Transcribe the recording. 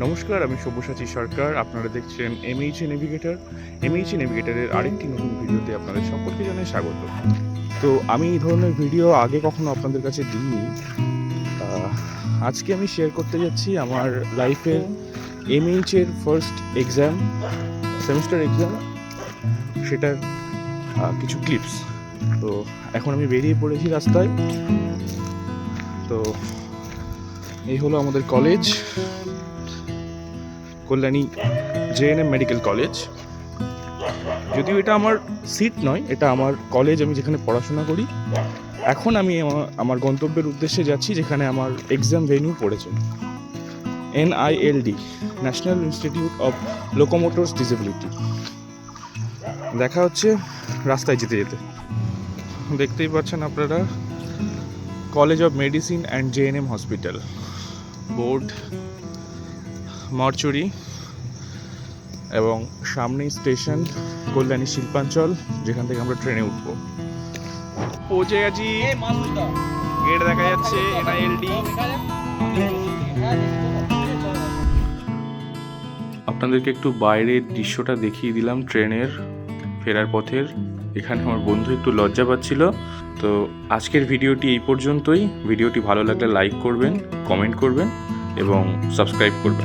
নমস্কার, আমি সব্যসাচী সরকার। আপনারা দেখছেন এমএইচএ নেভিগেটর। এমএইচএ নেভিগেটরের আরেকটি নতুন ভিডিওতে আপনাদের সকলকে জানাই স্বাগত। তো আমি এই ধরনের ভিডিও আগে কখনো আপনাদের কাছে দিইনি। আজকে আমি শেয়ার করতে যাচ্ছি আমার লাইফের এমএইচের ফার্স্ট এক্সাম, সেমিস্টার এক্সাম, সেটার কিছু ক্লিপস। তো এখন আমি বেরিয়ে পড়েছি রাস্তায়। তো এই হলো আমাদের college, Kalyani GNM medical college. যদিও এটা আমার সিট নয়, এটা আমার কলেজ, আমি যেখানে পড়াশোনা করি। এখন আমি আমার গন্তব্যের উদ্দেশ্যে যাচ্ছি, যেখানে আমার এক্সাম ভেন্যু পড়েছে, NILD, national institute of locomotors disability. দেখা হচ্ছে রাস্তায় যেতে যেতে। দেখতেই পাচ্ছেন আপনারা, college of medicine and JNM hospital, board, mortuary, এবং সামনেই স্টেশন কল্যাণী শিল্পাঞ্চল, যেখান থেকে আমরা ট্রেনে উঠবো। পৌঁছে গেছি, গেট দেখা যাচ্ছে NILD। আপনাদেরকে একটু বাইরের দৃশ্যটা দেখিয়ে দিলাম ট্রেনের ফেরার পথের। এখানে আমার বন্ধু একটু লজ্জা পাচ্ছিল। তো আজকের ভিডিওটি এই পর্যন্তই। ভিডিওটি ভালো লাগলে লাইক করবেন, কমেন্ট করবেন এবং সাবস্ক্রাইব করবেন।